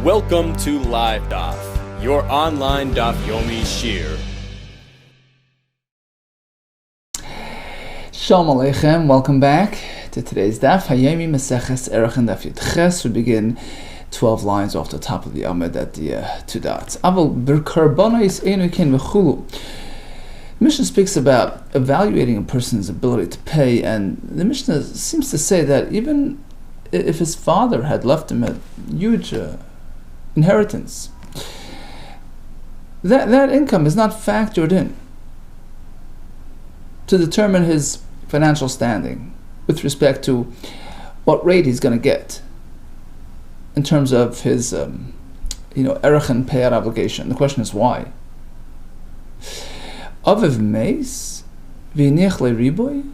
Welcome to LiveDaf, your online Daf Yomi Shir. Shalom Aleichem, welcome back to today's Daf Hayomi Maseches ARACHIN Daf Yud Ches. We begin 12 lines off the top of the Amud at the two dots. Aval b'karbonos einu ken v'chulu. The Mishnah speaks about evaluating a person's ability to pay, and the Mishnah seems to say that even if his father had left him a huge inheritance, that income is not factored in to determine his financial standing with respect to what rate he's going to get in terms of his ARACHIN payout obligation. The question is why? Aviv meis v'iniach riboy.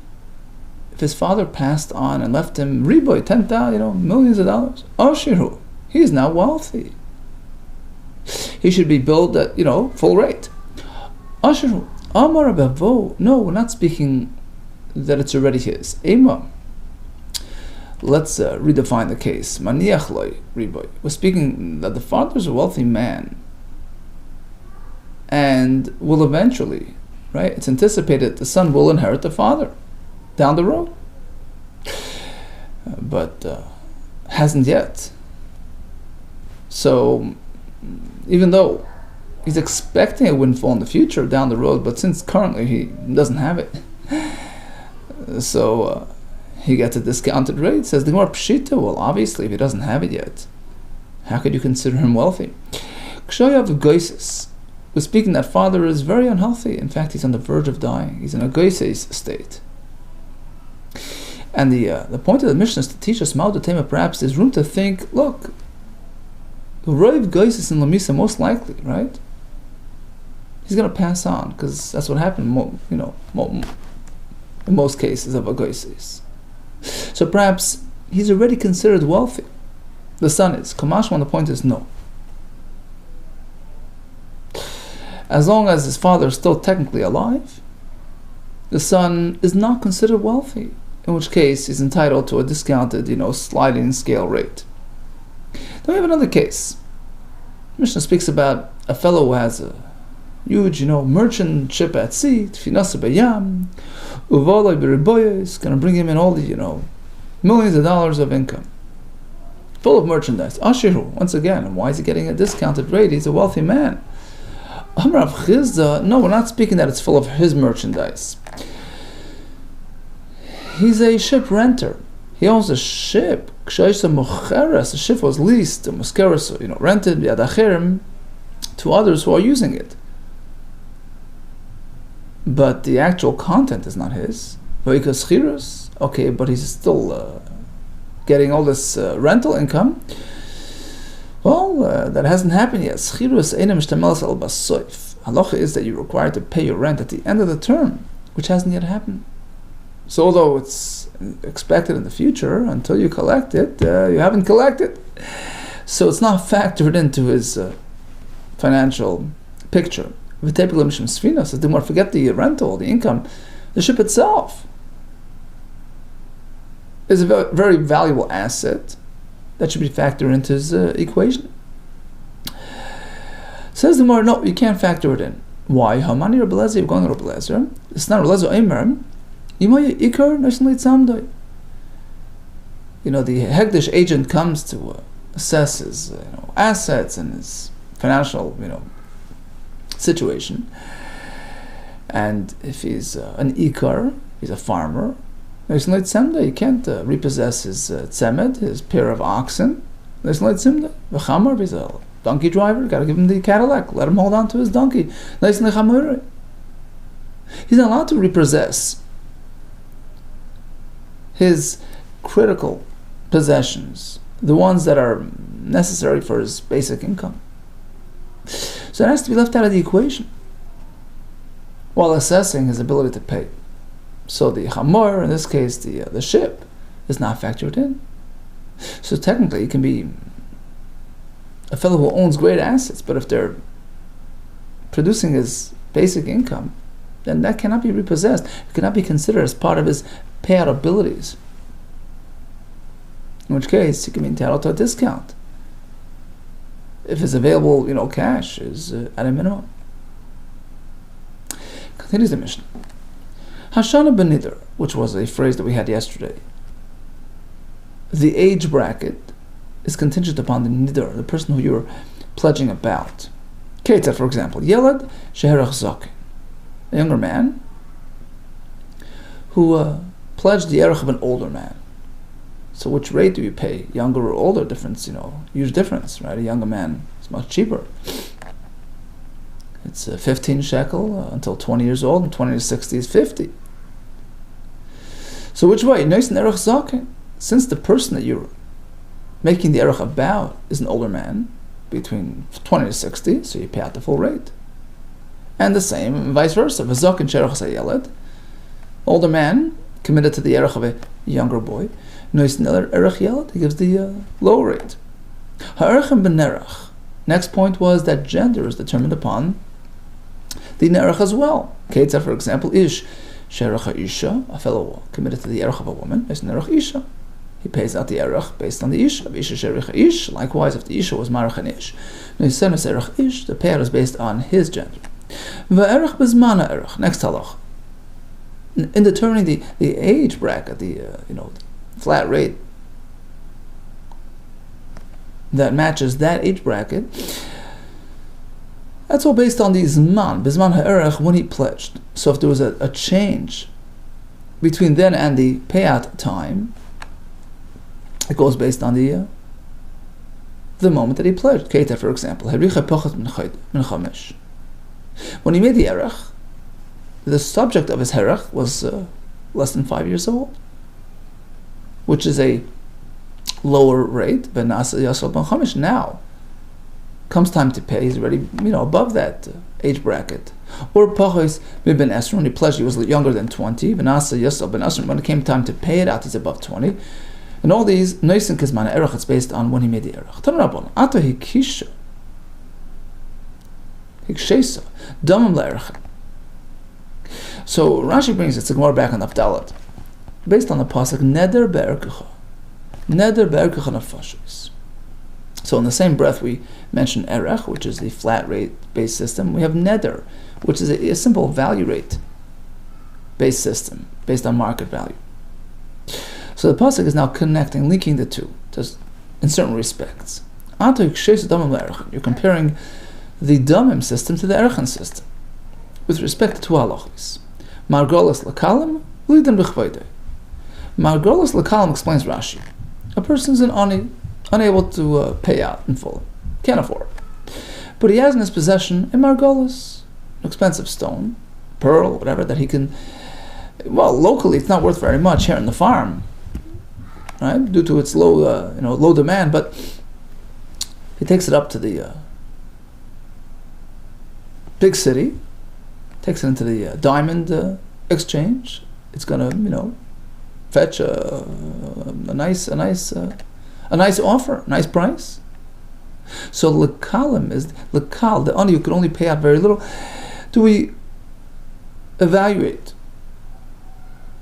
If his father passed on and left him riboy, 10,000, millions of dollars, ashiru, he is now wealthy. He should be billed at full rate. Ashiru amar bavo. No, we're not speaking that it's already his. Ema. Let's redefine the case. Maniach loy riboy. We're speaking that the father is a wealthy man and will eventually, right? It's anticipated the son will inherit the father down the road, but hasn't yet. So even though he's expecting a windfall in the future down the road, but since currently he doesn't have it, so he gets a discounted rate. Says the Gemara Pshita, well, obviously if he doesn't have it yet, how could you consider him wealthy? Kshoyav Goisis. We're speaking that father is very unhealthy. In fact, he's on the verge of dying. He's in a Goisis state. And the point of the Mishnah is to teach us Ma'od. Perhaps there's room to think, look, the Rav Goisis in Lamisa, most likely, right? He's going to pass on, because that's what happened, in most cases of a Goisis. So perhaps he's already considered wealthy. The son is. Kamashman, the point is no. As long as his father is still technically alive, the son is not considered wealthy, in which case he's entitled to a discounted, sliding scale rate. Then we have another case. Mishnah speaks about a fellow who has a huge, merchant ship at sea, tfinasa bayam, uvaloi b'riboya, is going to bring him in all the, millions of dollars of income, full of merchandise. Ashiru, once again, and why is he getting a discounted rate? He's a wealthy man. Amrav Chizda, no, we're not speaking that it's full of his merchandise. He's a ship renter. He owns a ship. The ship was leased, rented to others who are using it. But the actual content is not his. Okay, but he's still getting all this rental income. Well, that hasn't happened yet. Halacha is that you're required to pay your rent at the end of the term, which hasn't yet happened. So although it's expected in the future, until you collect it, you haven't collected. So it's not factored into his financial picture. Says, don't forget the rental, the income. The ship itself is a very valuable asset that should be factored into his equation. Says the Gemara, no, you can't factor it in. Why? Hamani Rabbi Eliezer, you're going to Rabbi Eliezer. It's not Rabbi Eliezer Eimer. The Hegdish agent comes to assess his assets and his financial situation. And if he's an Ikar, he's a farmer, you can't repossess his tzemed, his pair of oxen. He's a donkey driver, got to give him the Cadillac, let him hold on to his donkey. He's not allowed to repossess his critical possessions, the ones that are necessary for his basic income. So it has to be left out of the equation while assessing his ability to pay. So the chamor, in this case the ship, is not factored in. So technically it can be a fellow who owns great assets, but if they're producing his basic income, then that cannot be repossessed. It cannot be considered as part of his payout abilities. In which case, he can be entitled to a discount. if it's available, cash is at a minimum. Continues the Mishnah. Hashana b'nidr, which was a phrase that we had yesterday. The age bracket is contingent upon the nidr, the person who you're pledging about. Ketzah, for example, Yelad sheherach zaken, a younger man who pledged the erech of an older man. So which rate do you pay? Younger or older? Difference, huge difference, right? A younger man is much cheaper. It's 15 shekel until 20 years old, and 20 to 60 is 50. So which way? Nois erech zaken. Since the person that you're making the erech about is an older man, between 20 to 60, so you pay out the full rate. And the same, and vice versa. V'zaken sherech sayeled, older man committed to the erech of a younger boy. Nois erech yeled, he gives the lower rate. Ha'erechem b'nerech. Next point was that gender is determined upon the nerech as well. Ketzah, for example, ish sherech isha, a fellow committed to the erech of a woman, is nerech isha. He pays out the erech based on the isha. Of isha sherech ish. Likewise, if the isha was marach an ish, noisenes erech ish, the payout is based on his gender. Va'erech bezmana erech. Next halach. In determining the age bracket, the flat rate that matches that age bracket, that's all based on the zman, bezman ha'erech, when he pledged. So if there was a change between then and the payout time, it goes based on the moment that he pledged. Keita, for example, when he made the erech, the subject of his herech was less than 5 years old, which is a lower rate. But now comes time to pay, he's already above that age bracket. Or pachos ben esron, when he pledged he was younger than 20. When it came time to pay it out, he's above 20. And all these noisin kizman erech, it's based on when he made the erech. Tanarabon ato hikisha hikshesa damam le'erech. So Rashi brings it, Gemara back on Avdalat, based on the pasuk neder be'erkecha nafashis. So in the same breath we mention erech, which is the flat rate based system. We have neder, which is a simple value rate based system based on market value. So the pasuk is now connecting, linking the two, just in certain respects. You're comparing the damim system to the erchen system with respect to two halachos. Margolas lakalim, lidan b'chvayde. Margolas lakalim, explains Rashi, a person is unable to pay out in full, can't afford, but he has in his possession a margolas, an expensive stone, pearl, whatever, that he can. Well, locally it's not worth very much here in the farm, right? Due to its low demand, but he takes it up to the big city, takes it into the diamond exchange. It's gonna, fetch a nice offer, nice price. So lekalim is lekal, the honor you could only pay out very little. Do we evaluate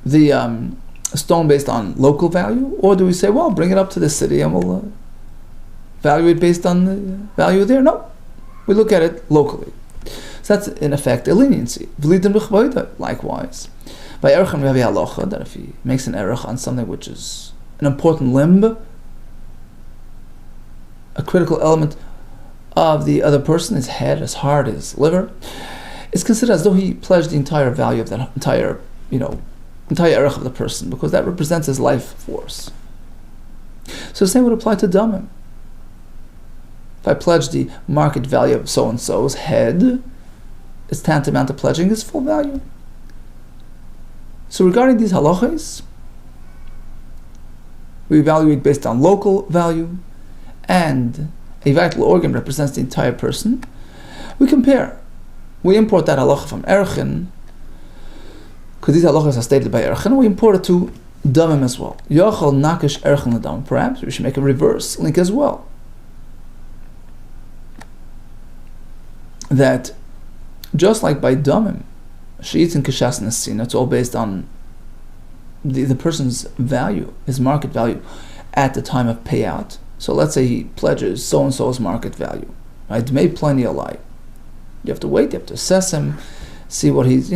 the stone based on local value, or do we say, well, bring it up to the city and we'll evaluate based on the value there? No, we look at it locally. So that's in effect a leniency. Likewise, by erechim we have a halacha that if he makes an erech on something which is an important limb, a critical element of the other person, his head, his heart, his liver, it's considered as though he pledged the entire value of that entire erech of the person, because that represents his life force. So the same would apply to damim. If I pledge the market value of so-and-so's head, it's tantamount to pledging his full value. So regarding these halachas, we evaluate based on local value, and a vital organ represents the entire person. We compare. We import that halacha from ARACHIN, because these halachas are stated by ARACHIN. We import it to damim as well. Yochel nakish ARACHIN l'dam. Perhaps we should make a reverse link as well. That just like by damim, she'its and kishas nesin, it's all based on the person's value, his market value at the time of payout. So let's say he pledges so-and-so's market value. right? Dmei plani alai. You have to wait, you have to assess him, see what he's,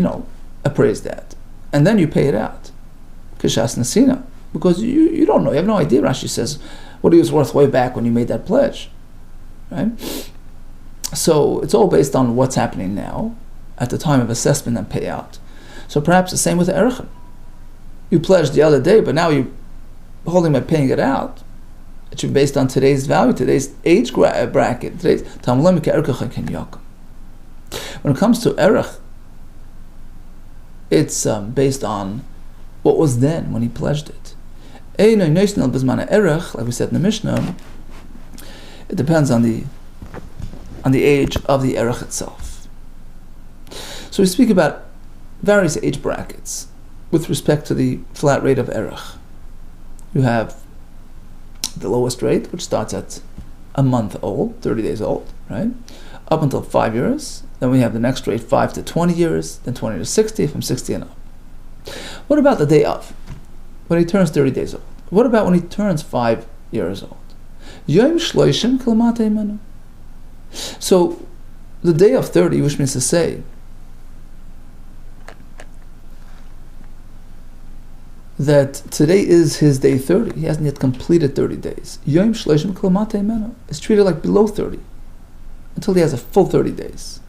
appraised at. And then you pay it out. Kishas Nasina. Because you don't know, you have no idea, Rashi says, what he was worth way back when you made that pledge. Right? So it's all based on what's happening now, at the time of assessment and payout. So perhaps the same with ARACHIN. You pledged the other day, but now you're holding by paying it out. It should be based on today's value, today's age bracket, today's When it comes to Erech, it's based on what was then when he pledged it. Like we said in the Mishnah, it depends on the age of the Erech itself. So we speak about various age brackets with respect to the flat rate of Erech. You have the lowest rate, which starts at a month old, 30 days old, right? Up until 5 years. Then we have the next rate, 5 to 20 years, then 20 to 60, from 60 and up. What about the day of? When he turns 30 days old? What about when he turns 5 years old? Yom shloishim kilmatei menu. So, the day of 30, which means to say that today is his day 30. He hasn't yet completed 30 days. Yom shloishim kilmatei menu is treated like below 30 until he has a full 30 days.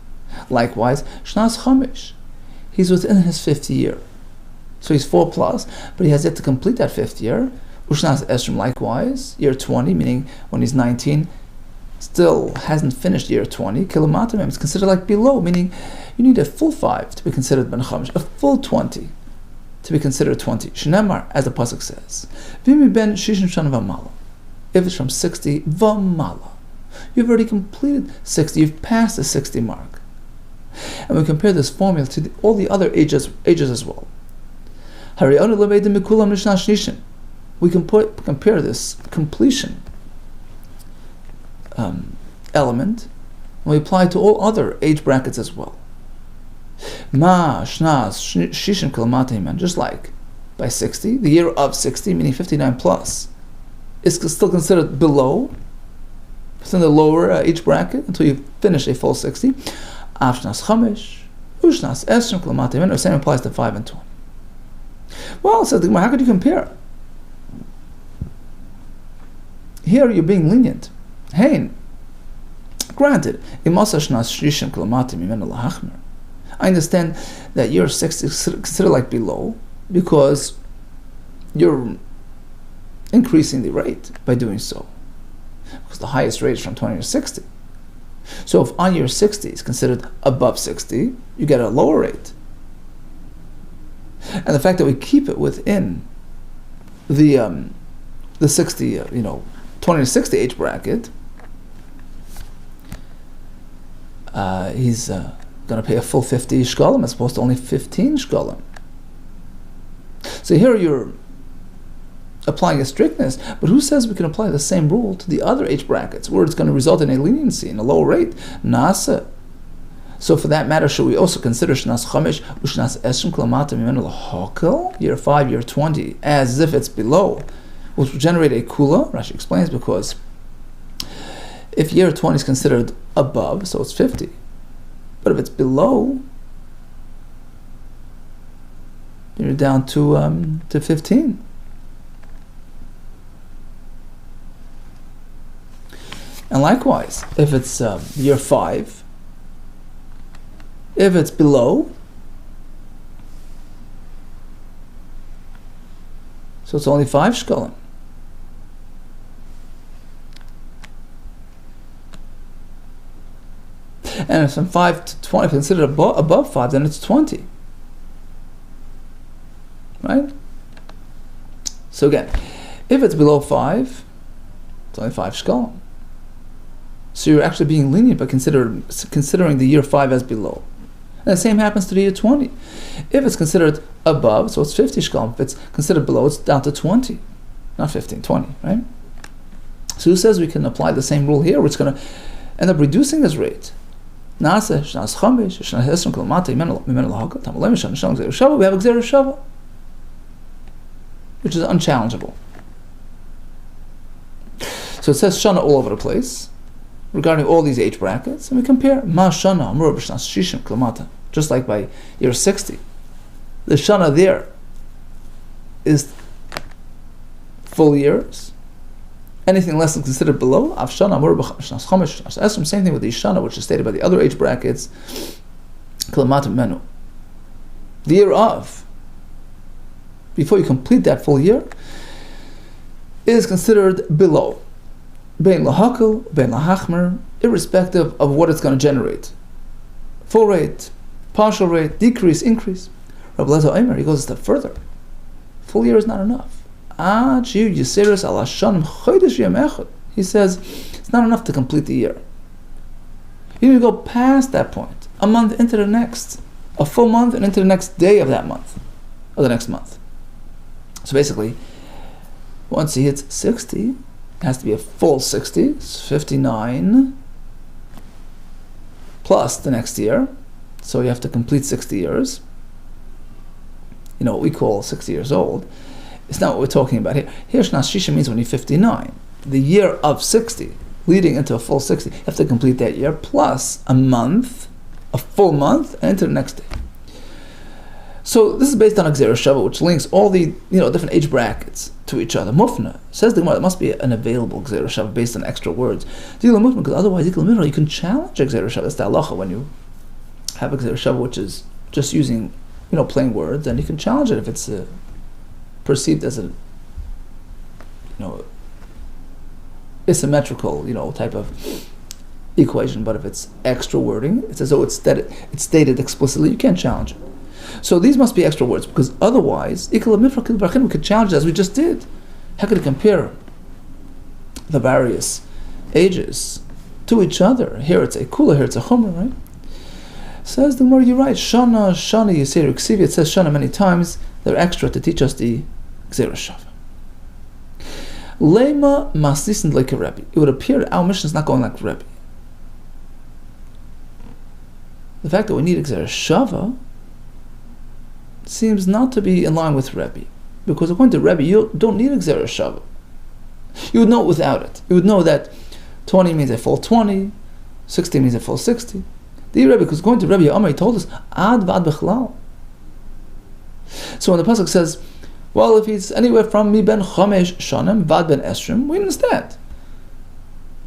Likewise, shnas chamish, he's within his 5th year. So he's 4 plus, but he has yet to complete that 5th year. Ushnas esrim, likewise, year 20, meaning when he's 19, still hasn't finished year 20. Kilomatim is considered like below, meaning you need a full 5 to be considered ben chamish, a full 20 to be considered 20. Shnemar, as the pasuk says, v'imi ben shishin shana v'mala. If it's from 60 v'mala, you've already completed 60. You've passed the 60 mark. And we compare this formula to all the other ages as well. We can compare this completion element, and we apply it to all other age brackets as well. Just like by 60, the year of 60, meaning 59 plus, is still considered below, within the lower age bracket until you finish a full 60. The same applies to 5 and 20. Well, says the Gemara, how could you compare? Here you're being lenient. Hein, granted, I understand that you're 60 is considered like below because you're increasing the rate by doing so. Because the highest rate is from 20 to 60. So if on year 60 is considered above 60, you get a lower rate. And the fact that we keep it within the 60, 20 to 60 age bracket, he's going to pay a full 50 shkolim as opposed to only 15 shkolim. So here you're applying a strictness, but who says we can apply the same rule to the other age brackets where it's going to result in a leniency, in a lower rate? Nasa. So for that matter, should we also consider Shnas Chamish, Ushnas Esrim Klamatim Yimenu L'Hokel, year 5, year 20, as if it's below, which will generate a Kula? Rashi explains, because if year 20 is considered above, so it's 50. But if it's below, you're down to 15. And likewise, if it's year 5, if it's below, so it's only 5 shkolim. And if from 5 to 20 considered above 5, then it's 20. Right? So again, if it's below 5, it's only 5 shkolim. So you're actually being lenient by considering the year 5 as below. And the same happens to the year 20. If it's considered above, so it's 50 shkolim. If it's considered below, it's down to 20. Not 15, 20, right? So who says we can apply the same rule here, which is going to end up reducing this rate? We have a Gzera Shava, which is unchallengeable. So it says Shana all over the place. regarding all these age brackets, and we compare Ma Shana Amur B'Shnas Shishim Klamata, just like by year 60. The Shana there is full years. Anything less than considered below, Av Shana Amur B'Shnas Chomesh Shnas Esrim, same thing with the Shana, which is stated by the other age brackets, Klamata Menu. The year of, before you complete that full year, is considered below. Bein lahakil, bein lahachmer, irrespective of what it's going to generate. Full rate, partial rate, decrease, increase. Rabbi Lezer Omer, he goes a step further. Full year is not enough. He says it's not enough to complete the year. You need to go past that point, a month into the next, a full month and into the next day of that month, or the next month. So basically, once he hits 60, it has to be a full 60, it's 59, plus the next year. So you have to complete 60 years. You know what we call 60 years old. It's not what we're talking about here. Here, Shnas Shisha means when you're 59. The year of 60, leading into a full 60. You have to complete that year, plus a month, a full month, and into the next day. So this is based on Gzera Shava, which links all the different age brackets to each other. Mufna says the Gemara, there must be an available Gzera Shava based on extra words. Because otherwise, you can challenge Gzera Shava. That's the halacha when you have a Gzera Shava, which is just using plain words, and you can challenge it if it's perceived as a asymmetrical type of equation. But if it's extra wording, it's as though it's stated explicitly. You can't challenge it. So these must be extra words, because otherwise, we could challenge it as we just did. How could it compare the various ages to each other? Here it's a kula, here it's a chomer, right? Says the Gemara, you're right. Shana, you say Riksivi, it says Shana many times. They're extra to teach us the Gzera Shava. Lema masnisn like a Rebbe. It would appear that our mission is not going like Rebbe. The fact that we need a Gzera Shava seems not to be in line with Rebbe, because according to Rebbe, you don't need a Gzera Shava. You would know it without it. You would know that 20 means a full 20, 60 means a full 60. The Rebbe, because according to Rebbe Amar, he told us ad vad bechlal. So when the pasuk says, well, if he's anywhere from mi ben chomesh shanim vad ben esrim, we understand.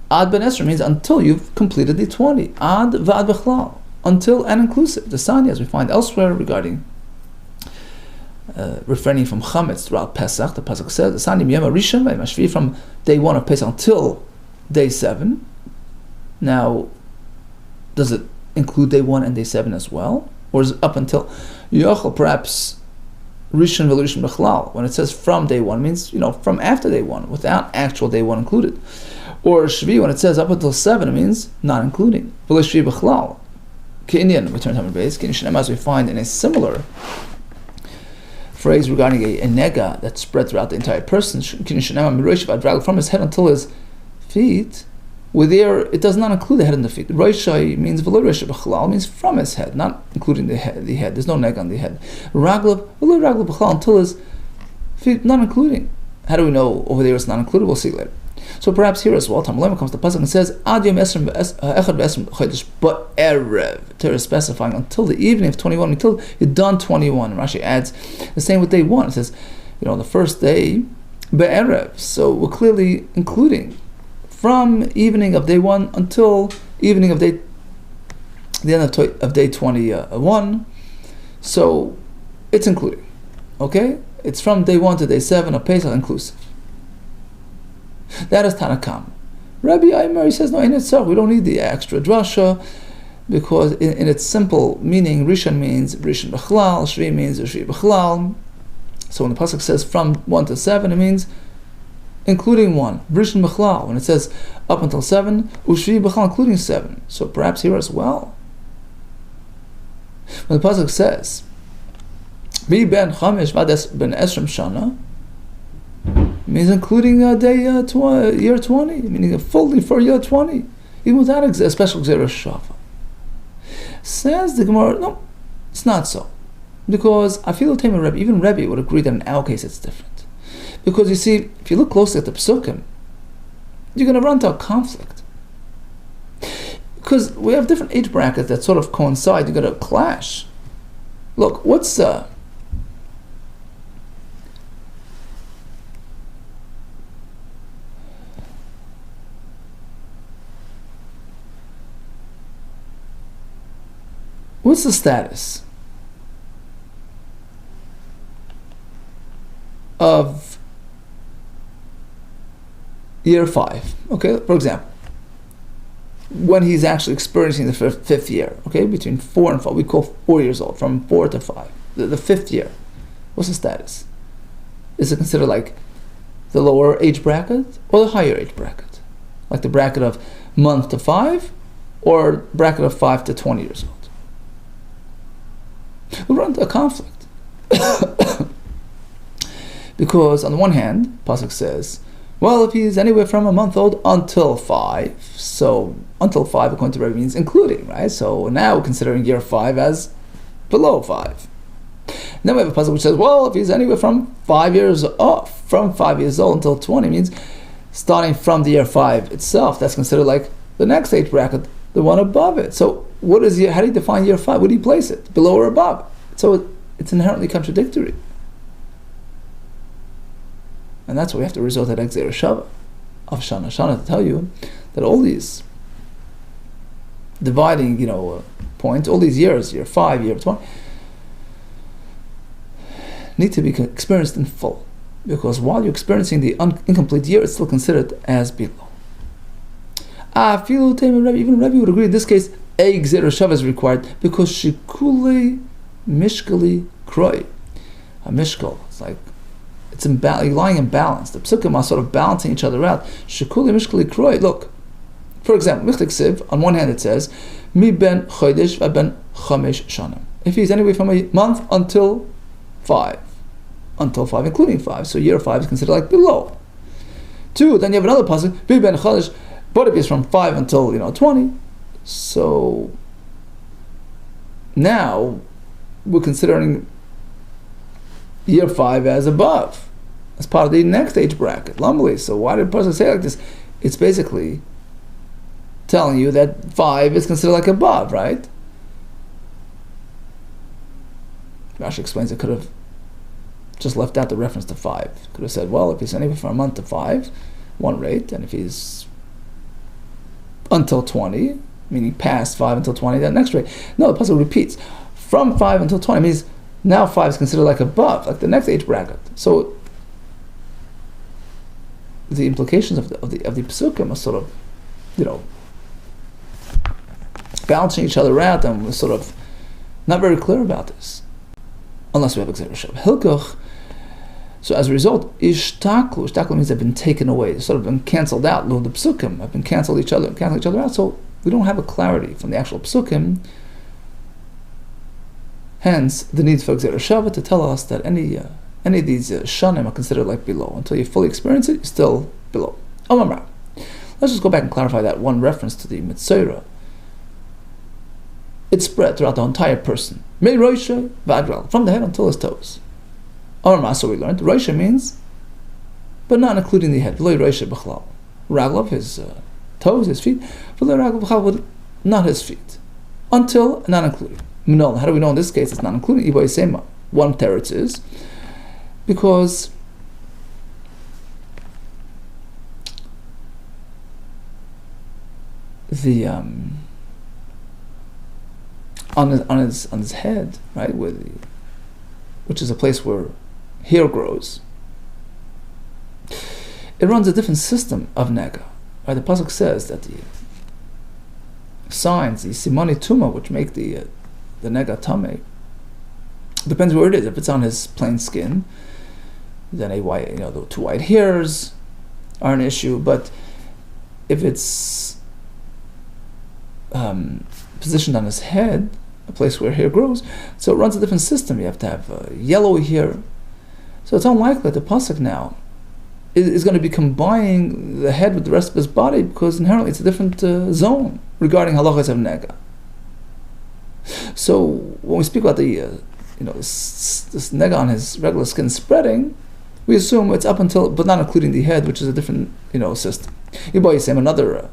Ad ben esrim means until you've completed the 20. Ad vad bechlal, until and inclusive. The Sanya, as we find elsewhere regarding refraining from chametz throughout Pesach, the pasuk says, the Sanya miyama rishon v'mashvi, from day 1 of Pesach until day 7. Now, does it include day 1 and day 7 as well? Or is it up until Yochel, perhaps Rishon V'Rishon B'Chlal, when it says from day 1, means from after day 1, without actual day 1 included. Or Shvi, when it says up until 7, it means not including. V'Lo Shvi B'Chlal. Ke'inyan, we turn to Talmud Bavli, Ke'inyan, as we find in a similar phrase regarding a nega that's spread throughout the entire person, from his head until his feet. With there, it does not include the head and the feet. Roshai means v'lo roshai b'chalal, means from his head, not including the head. There's no neg on the head. Raglav, v'lo raglav b'chalal, until his feet, not including. How do we know over there it's not included? We'll see later. So perhaps here as well, Talmud comes to pasuk and says ad yom esrim echad v'esrim chodesh ba'erev. Torah is specifying until the evening of 21, until you're done 21. And Rashi adds the same with day 1. It says, the first day ba'erev. So we're clearly including from evening of day 1 until evening of the end of day 21. So it's including. Okay? It's from day 1 to day 7 of Pesach inclusive. That is Tanakam. Rabbi Aimer, he says, no, in itself, we don't need the extra drasha, because in its simple meaning, Rishon means Rishon B'chlal, Shvi means Shvi B'chlal. So when the pasuk says from 1 to 7, it means including 1, Rishon B'chlal. When it says up until 7, Ushvi B'chlal, including 7. So perhaps here as well. When the pasuk says, Mi ben chamesh vades ben esrim shana, means including year 20, meaning fully for year 20, even without a special Gzera Shava. Says the Gemara, no, it's not so. Because I feel Rebbe, even Rebbe would agree that in our case it's different. Because you see, if you look closely at the Psukim, you're going to run into a conflict. Because we have different age brackets that sort of coincide. You're going to clash. Look, what's the status of year 5? Okay, for example, when he's actually experiencing the fifth year, okay, between 4 and 5, we call 4 years old, from 4 to 5, the fifth year, what's the status? Is it considered like the lower age bracket or the higher age bracket? Like the bracket of month to 5 or bracket of 5 to 20 years old? We run into a conflict. Because on the one hand, Pasuk says, well, if he's anywhere from a month old until 5, so until 5 according to Rebbe means including, right? So now we're considering year 5 as below 5. And then we have a Pasuk which says, well, if he's anywhere from 5 years off, from 5 years old until 20, means starting from the year 5 itself, that's considered like the next age bracket, the one above it. So how do you define year 5? Where do you place it? Below or above? So it's inherently contradictory. And that's why we have to resort to Exer Shava of Shana Shana to tell you that all these dividing, points, all these years, year 5, year 20, need to be experienced in full. Because while you're experiencing the incomplete year, it's still considered as below. Even Rebbe would agree in this case, Exer Shava is required because Shikuli Mishkali Kroi. A Mishkal, it's like it's lying in balance. The psukim are sort of balancing each other out. Shikuli Mishkali Kroi. Look, for example, Michtik Siv, on one hand it says, Mi ben chodesh va ben chamesh shanim. If he's anyway from a month until 5, including 5, so year 5 is considered like below. 2, then you have another pasuk, Mi ben chodesh, but if he's from 5 until 20, so now we're considering year 5 as above, as part of the next age bracket. Lumbly. So why did the person say like this? It's basically telling you that 5 is considered like above, right? Rashi explains it could have just left out the reference to 5. Could have said, well, if he's anywhere from a month to 5, one rate, and if he's until 20, meaning past 5 until 20, then next rate. No, the puzzle repeats. From 5 until 20 means now 5 is considered like above, like the next age bracket. So the implications of the psukim are sort of, balancing each other out, and we're sort of not very clear about this, unless we have Exer Shava. Hilkoch. So as a result, ishtaklu means they've been taken away, they've sort of been cancelled out. The psukim have been cancelled each other out. So we don't have a clarity from the actual psukim. Hence, the need for Exer Shava to tell us that any of these shanim are considered like below. Until you fully experience it, you're still below. Let's just go back and clarify that one reference to the Mitzorah. It's spread throughout the entire person. From the head until his toes. So we learned, Roisha means, but not including the head. Raglov, his toes, his feet. Not his feet. Until, not including. How do we know in this case it's not including? One teretz is because the on his head, right, which is a place where hair grows, it runs a different system of nega. Right, the pasuk says that the signs, the simani tuma, which make the nega tame, depends where it is. If it's on his plain skin, then the 2 white hairs are an issue. But if it's positioned on his head, a place where hair grows, so it runs a different system. You have to have yellow hair. So it's unlikely that the pasuk now is going to be combining the head with the rest of his body, because inherently it's a different zone regarding halachas of nega. So when we speak about the this nega on his regular skin spreading, we assume it's up until, but not including the head, which is a different system. Another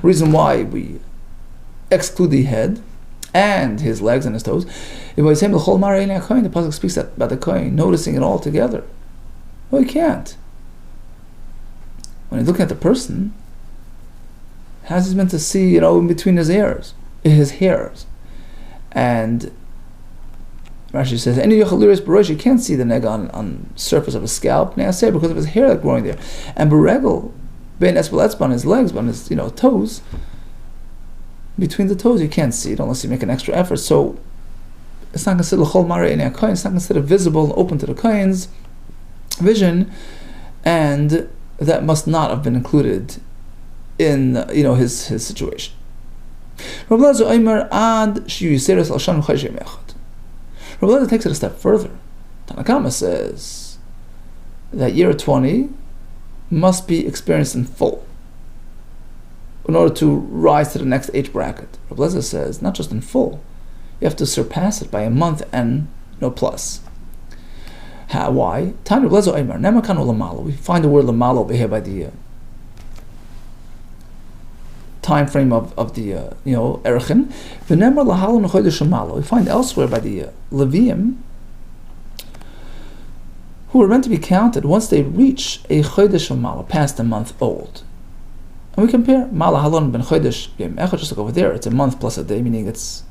Reason why we exclude the head and his legs and his toes. The pasuk speaks about the kohen noticing it all together. Well, he can't. When he's looking at the person, how's he meant to see, in between his hairs? And Rashi says, you can't see the neg on surface of his scalp, because of his hair that's growing there. And beregel, on his legs, on his toes, between the toes you can't see it unless you make an extra effort. So it's not considered l'chol mareh einei hakohen. It's not considered visible and open to the kohen's vision, and that must not have been included in his situation. Rabbi Lezer takes it a step further. Tanakama says that year 20 must be experienced in full in order to rise to the next age bracket. Rabbi Lezer says not just in full, you have to surpass it by a month and plus. Why? We find the word lamalo over here by the time frame of the ARACHIN. We find elsewhere by the Levium, who are meant to be counted once they reach a chodesh lamalo, past a month old. And we compare mala halon ben chodesh yom echad, just like over there, it's a month plus a day, meaning it's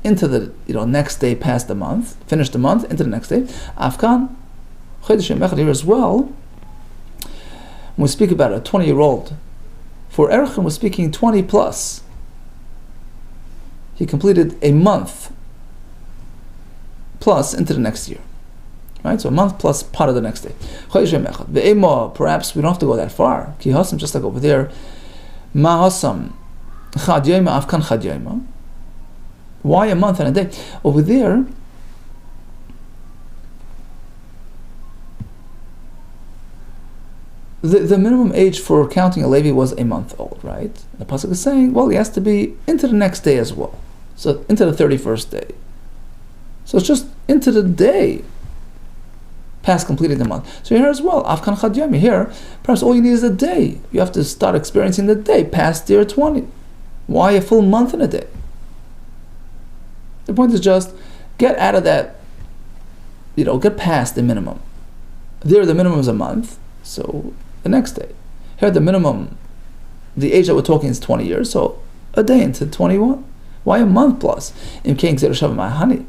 into the next day past the month, finish the month into the next day. Afkan chodesh yom echad here as well. When we speak about a 20-year-old, for ARACHIN was speaking 20 plus. He completed a month plus into the next year. Right? So a month plus part of the next day. Perhaps we don't have to go that far. Ki hasam, just like over there. Ma hasam chad yoyma afkan chad yoyma. Why a month and a day? Over there, the minimum age for counting a Levi was a month old, right? The pasuk is saying, well, he has to be into the next day as well. So into the 31st day. So it's just into the day past completing the month. So here as well, Afkan Chad Yom, here, perhaps all you need is a day. You have to start experiencing the day past year 20. Why a full month in a day? The point is just get out of that, get past the minimum. There the minimum is a month, so the next day. Here the minimum, the age that we're talking is 20 years, so a day into 21. Why a month plus? In King Zerushav Mahani.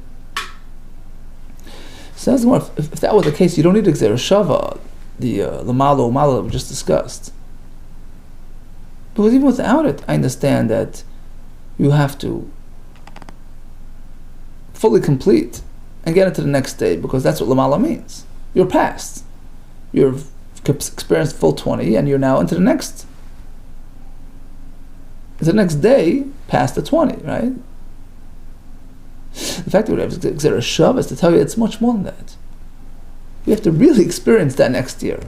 Says if that was the case, you don't need the Zerushav, the Lamalo that we just discussed. Because even without it, I understand that you have to fully complete and get into the next day, because that's what Lamala means. You're past. You've experienced full 20 and you're now into the next day past the 20, right? The fact that we have Zerushav is to tell you it's much more than that. You have to really experience that next year.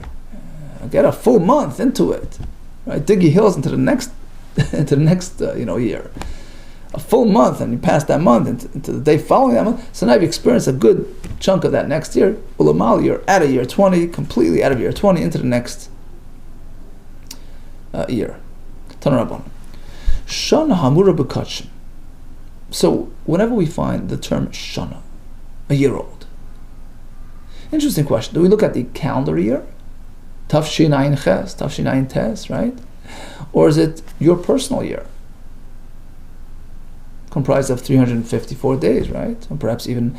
Get a full month into it, right? Dig your heels into the next year. A full month, and you pass that month into the day following that month. So now you've experienced a good chunk of that next year. Ulamal, you're out of year 20, completely out of year 20 into the next year. Tanarabon. Shana hamura b'kachim. So whenever we find the term shana, a year old, interesting question. Do we look at the calendar year? Tafshin Ayin Ches, Tafshin Ayin Tes, right? Or is it your personal year? Comprised of 354 days, right? Or perhaps even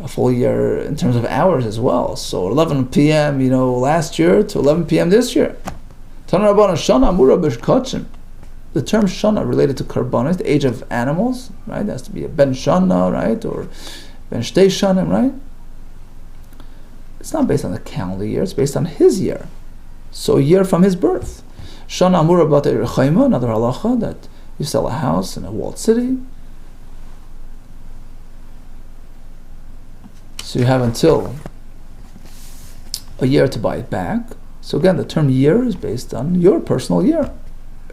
a full year in terms of hours as well. So 11 p.m., last year to 11 p.m. this year. Tanarabana Shana Amura B'Shkachim. The term Shana related to Karbanis, the age of animals, right? It has to be a Ben Shana, right? Or Ben Shtei Shanim, right? It's not based on the calendar year, it's based on his year. So a year from his birth. Shana Amura B'Tei Rechaima, another halacha, that you sell a house in a walled city, so you have until a year to buy it back. So again, the term year is based on your personal year,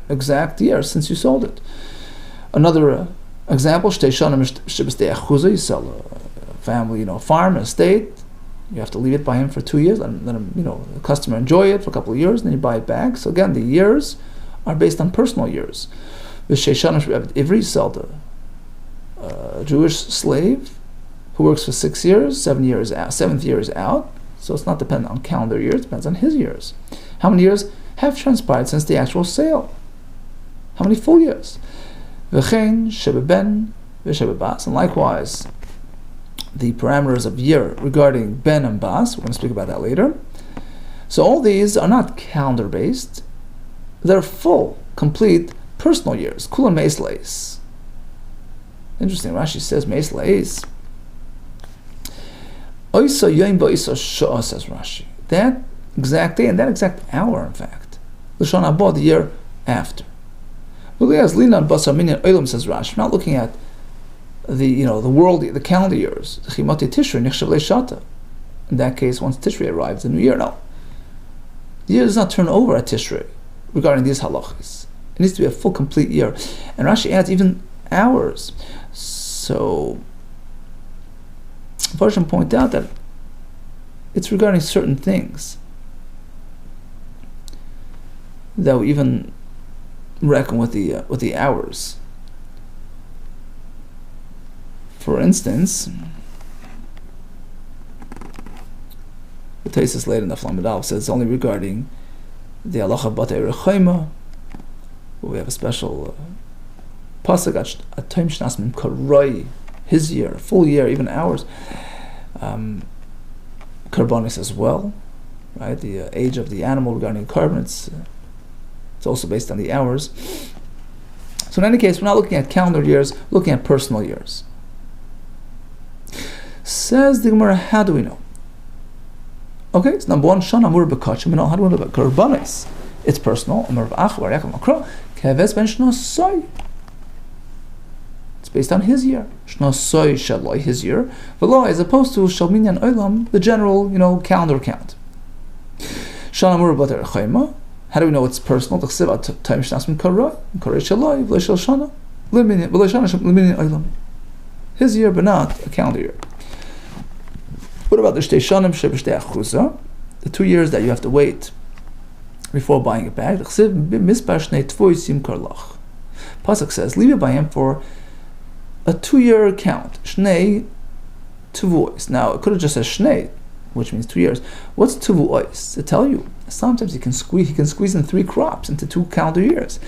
exact year since you sold it. Another example, you sell a family, farm, an estate. You have to leave it by him for 2 years, let him, the customer enjoy it for a couple of years, and then you buy it back. So again, the years are based on personal years. Ivri Selda, a Jewish slave who works for 6 years, 7 years out, 7th year is out, so it's not dependent on calendar years, it depends on his years. How many years have transpired since the actual sale? How many full years? V'chein shebeben v'shebebas, and likewise, the parameters of year regarding ben and bas, we're going to speak about that later. So all these are not calendar-based, they're full, complete, personal years. Kulan meis leis. Interesting, Rashi says meis leis. Oisa yoim ba'isa sha'ah, says Rashi. That exact day and that exact hour, in fact. L'shon haba, the year after. Says Rashi. We're not looking at the world, the calendar years. In that case, once Tishrei arrives, the new year. No, the year does not turn over at Tishrei regarding these halachas. It needs to be a full, complete year. And Rashi adds even hours. So, Farshim point out that it's regarding certain things that we even reckon with the hours. For instance, the Taisus later in the From LiveDaf says it's only regarding the halacha batei rechaima. We have a special pasuk at time shnas min karai, his year, full year, even hours. Karbonis as well, right? The age of the animal regarding carbon, it's also based on the hours. So in any case, we're not looking at calendar years, looking at personal years. Says the Gemara, how do we know? Okay, it's number one, Shana Amur B'Kachim, how do we know about Karbonis? It's personal. It's based on his year. His year. As opposed to Shalminyan Olam, the general, calendar count. How do we know it's personal? His year, but not a calendar year. What about the Shtei Shanim Sheb'Shtei Achuza? The 2 years that you have to wait before buying it back. Pasuk says, leave it by him for a 2-year count. Shnei Tuvuos. Now, it could have just said Shnei, which means 2 years. What's Tuvuos? To tell you, sometimes he can squeeze in 3 crops into 2 calendar years.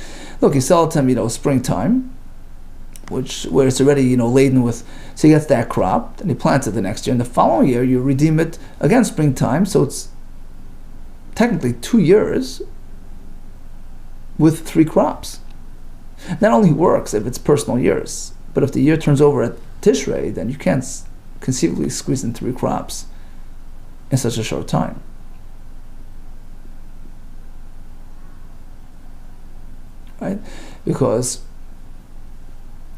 Look, you sell it to him, springtime, where it's already, laden with, so he gets that crop, and he plants it the next year, and the following year you redeem it again springtime, so it's technically 2 years with 3 crops. That only works if it's personal years, but if the year turns over at Tishrei, then you can't conceivably squeeze in 3 crops in such a short time. Right? Because,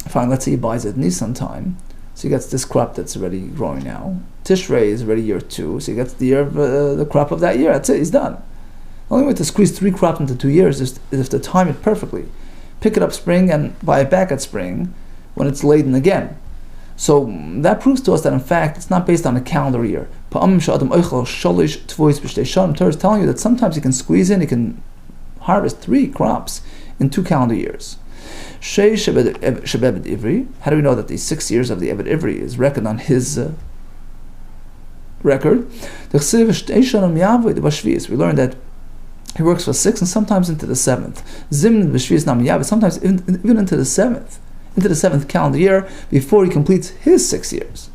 fine, let's say he buys it Nisan time, so he gets this crop that's already growing now. Tishrei is already year 2, so he gets the year of the crop of that year. That's it, he's done. The only way to squeeze 3 crops into 2 years is if to time it perfectly. Pick it up spring and buy it back at spring when it's laden again. So that proves to us that in fact it's not based on a calendar year. Torah is telling you that sometimes you can squeeze in, you can harvest 3 crops in 2 calendar years. How do we know that the 6 years of the Eved Ivri is reckoned on his record? We learned that he works for 6 and sometimes into the 7th. Sometimes even into the 7th calendar year before he completes his 6 years.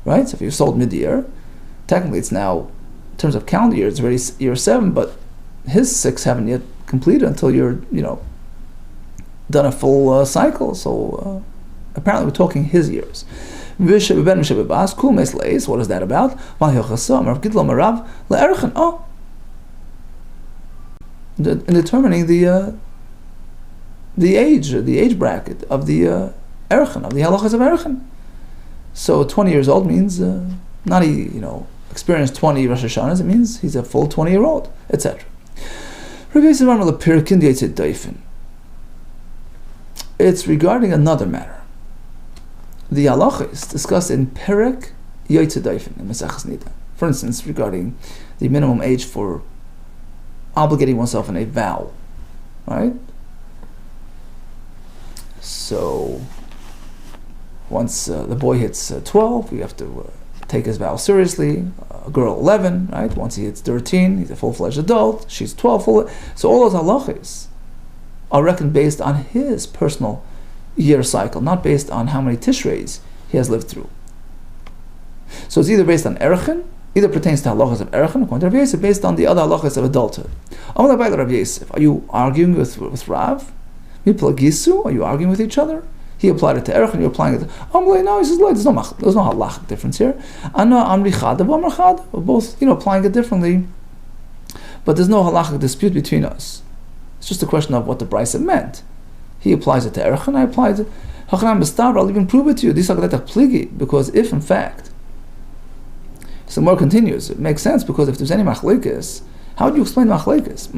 Right? So if you sold mid-year, technically it's now, in terms of calendar year, it's already year 7, but his 6 haven't yet completed until you're, done a full cycle. So apparently we're talking his years. What is that about? In determining the age bracket of the Erachin, of the halachas of Erachin. So 20 years old means not he, experienced 20 Rosh Hashanahs, it means he's a full 20-year-old, etc. It's regarding another matter. The halacha is discussed in Perek Yotzei Dofen in Maseches Nida. For instance, regarding the minimum age for obligating oneself in a vow, right? So once the boy hits 12, you have to take his vow seriously. A girl 11, right? Once he hits 13, he's a full-fledged adult. She's 12. So all those halachas are reckoned based on his personal year cycle, not based on how many tishrei he has lived through. So it's either based on ARACHIN, either pertains to halachas of ARACHIN, according to Rav Yosef, based on the other halachas of adulthood. Rav Yosef, are you arguing with Rav? Are you arguing with each other? He applied it to ARACHIN, you're applying it to no, he says, there's no halachic difference here. We're both applying it differently, but there's no halachic dispute between us. It's just a question of what the brisa meant. He applies it to ARACHIN, I applied it. I'll even prove it to you. Because if in fact, so more continues, it makes sense, because if there's any machlekes, how would you explain machlekes?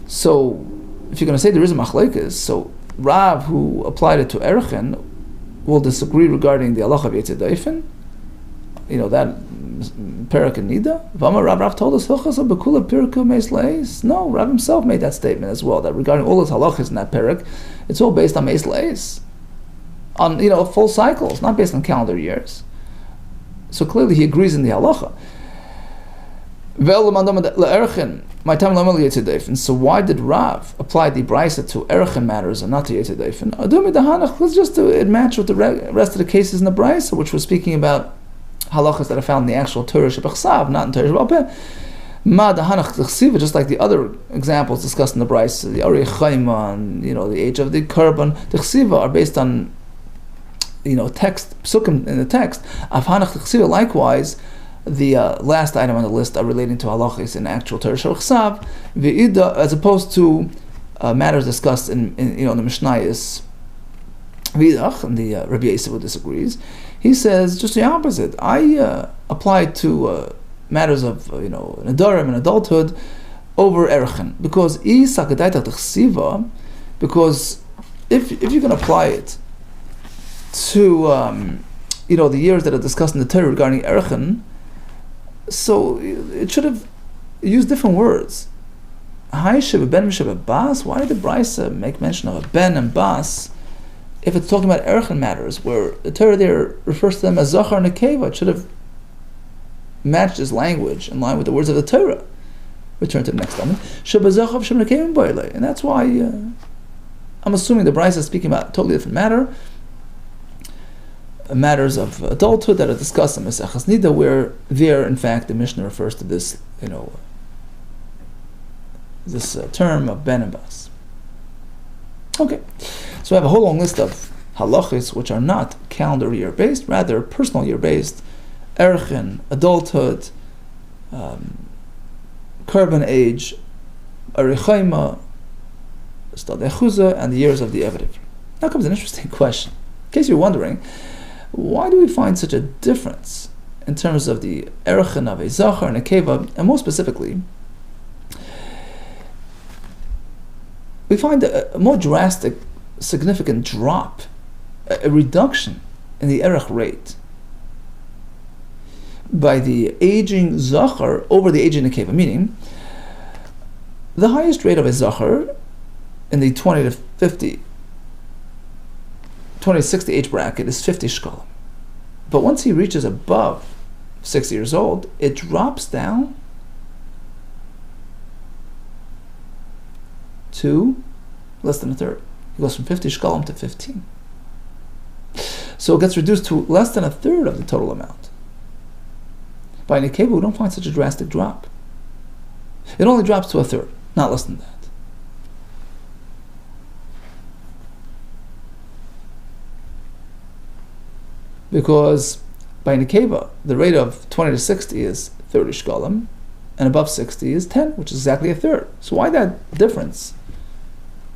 So if you're going to say there is a machlekes, so Rav, who applied it to ARACHIN, will disagree regarding the halacha of Yetzer Daifen. That Perak and Nida. Rav told us no, Rav himself made that statement as well, that regarding all those halachas in that Perak, it's all based on Meis Leis, on full cycles, not based on calendar years. So clearly he agrees in the halacha. So why did Rav apply the brisa to ARACHIN matters and not to Yetzer Daifen? Let's just match with the rest of the cases in the brisa, which we're speaking about halachas that are found in the actual Torah Shebachsav, not in Torah Shebal Peh. Just like the other examples discussed in the brisa, the ARACHIN, the age of the Korban, the Chsiva are based on text, psukim in the text. Avhanach Chsiva, likewise, the last item on the list are relating to halachas in actual Torah Shebachsav, as opposed to matters discussed in the Mishnayos Vidach, and the Rabbi Yosef disagrees. He says just the opposite. I applied to matters of nedarim and adulthood over ARACHIN, because because if you can apply it to the years that are discussed in the Torah regarding ARACHIN, so it should have used different words. Why did the Brisa make mention of a ben and bas if it's talking about ARACHIN matters, where the Torah there refers to them as zachar and nekeva? It should have matched his language in line with the words of the Torah. Return to the next Talmud. And that's why I'm assuming the Brisa is speaking about a totally different matters of adulthood that are discussed in Maseches Nida, where there, in fact, the Mishnah refers to this, this term of ben and bas. Okay, so we have a whole long list of halachis which are not calendar year based, rather personal year based. ARACHIN, adulthood, Korban age, Arichaima, Stad Echuza, and the years of the Eved. Now comes an interesting question. In case you're wondering, why do we find such a difference in terms of the ARACHIN of a Zachar and a Keva, and more specifically, we find a more drastic, significant drop, a reduction in the erech rate by the aging Zachar over the aging Nekeva, meaning the highest rate of a Zachar in the 20 to 60 age bracket is 50 shkalim. But once he reaches above 60 years old, it drops down to less than a third. He goes from 50 shkalim to 15. So it gets reduced to less than a third of the total amount. By Nekeva, we don't find such a drastic drop. It only drops to a third, not less than that. Because by Nekeva, the rate of 20 to 60 is 30 shkalim, and above 60 is 10, which is exactly a third. So why that difference?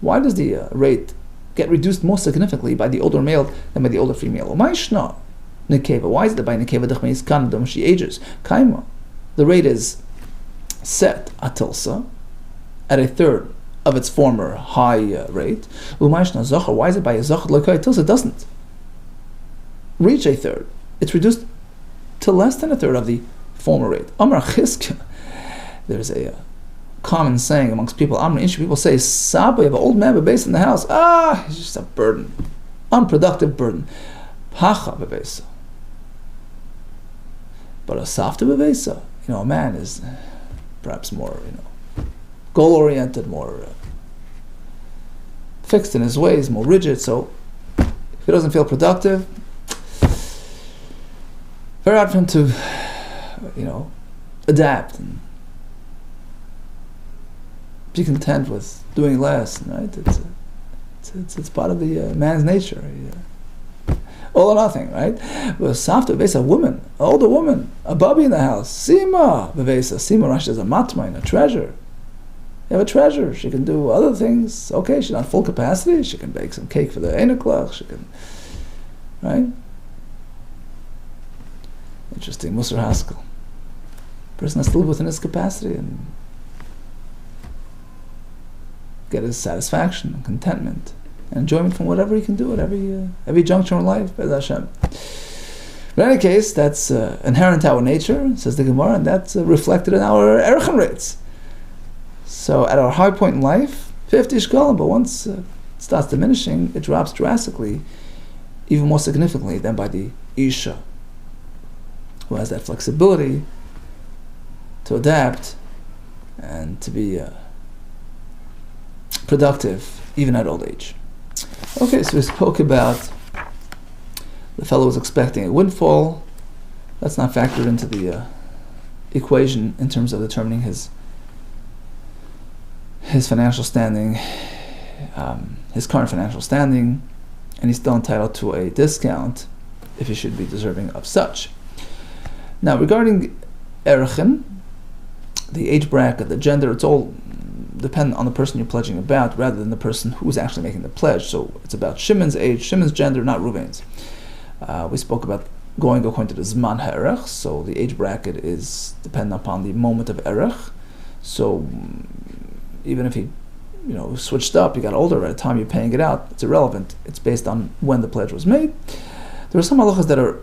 Why does the rate get reduced more significantly by the older male than by the older female? Why is it that by Nekeva she ages? Kaima, the rate is set atilsa at a third of its former high rate. Why is it by a zachar tilsa? It doesn't reach a third. It's reduced to less than a third of the former rate. Amar Chizkiah, there's a common saying amongst people, people say, Saba, you have an old man bebesa in the house. He's just a burden, unproductive burden. Hacha bebesa. But a safta bebesa, a man is perhaps more, goal-oriented, more fixed in his ways, more rigid. So if he doesn't feel productive, very hard for him to, adapt and be content with doing less. Right? It's part of the man's nature. All or nothing, right? But safta bevesa, a woman, an older woman, a bubby in the house, sima bevesa. Sima Rashi is a matmain, a treasure. You have a treasure. She can do other things. Okay, she's not full capacity. She can bake some cake for the einiklach. She can, right? Interesting, Musar Haskell. Person has to live within his capacity and get his satisfaction and contentment and enjoyment from whatever he can do at every juncture in life, Be'ez Hashem. But in any case, that's inherent to our nature, says the Gemara, and that's reflected in our ARACHIN rates. So at our high point in life, 50 shkalim, but once it starts diminishing, it drops drastically, even more significantly than by the Isha, who has that flexibility to adapt and to be productive even at old age. Okay, so we spoke about the fellow was expecting a windfall. That's not factored into the equation in terms of determining his financial standing, his current financial standing, and he's still entitled to a discount if he should be deserving of such. Now, regarding ARACHIN, the age bracket, the gender, it's all dependent on the person you're pledging about rather than the person who's actually making the pledge. So it's about Shimon's age, Shimon's gender, not Reuven's. We spoke about going according to the Zman HaErech, so the age bracket is dependent upon the moment of Erech. So even if he switched up, he got older at the time you're paying it out, it's irrelevant. It's based on when the pledge was made. There are some halachas that are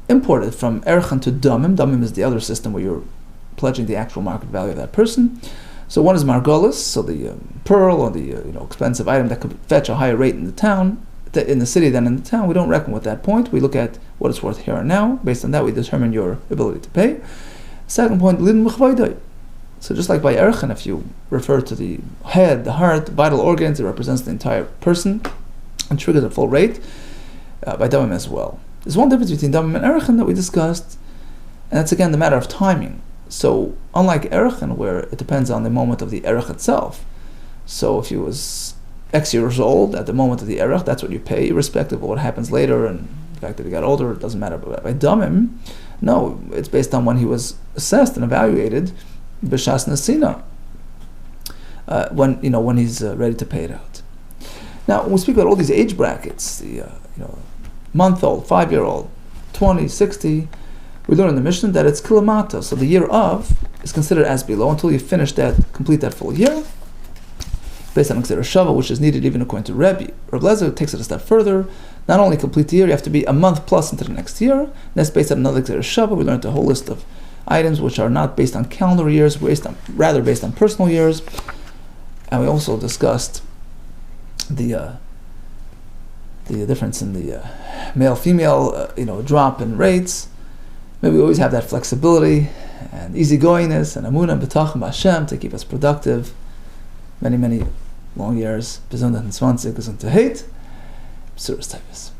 imported from Erech to Damim. Damim is the other system where you're pledging the actual market value of that person. So one is Margolis, so the pearl or the expensive item that could fetch a higher rate in the town, in the city than in the town. We don't reckon with that point. We look at what it's worth here and now. Based on that, we determine your ability to pay. Second point, Lin Mechvaydai. So just like by Erech, if you refer to the head, the heart, the vital organs, it represents the entire person and triggers a full rate, by Damim as well. There's one difference between Damim and Erech that we discussed, and that's again the matter of timing. So unlike ARACHIN, where it depends on the moment of the Erech itself, so if he was X years old at the moment of the Erech, that's what you pay, irrespective of what happens later, and the fact that he got older, it doesn't matter. But by Damim, no, it's based on when he was assessed and evaluated, B'shas Nesina, when he's ready to pay it out. Now, when we speak about all these age brackets, the month-old, 5-year-old, 20, 60, we learn in the Mishnah that it's kilamata, so the year of is considered as below until you complete that full year, based on Gzera Shava, which is needed even according to Rebbe. Reb Lezer takes it a step further. Not only complete the year, you have to be a month plus into the next year. And that's based on another Gzera Shava. We learned a whole list of items which are not based on calendar years, rather based on personal years. And we also discussed the difference in the male-female drop in rates. Maybe we always have that flexibility and easygoingness and amunah and betachim b'Hashem to keep us productive. Many long years. Besonders in 20, gesund to hate. Serious types.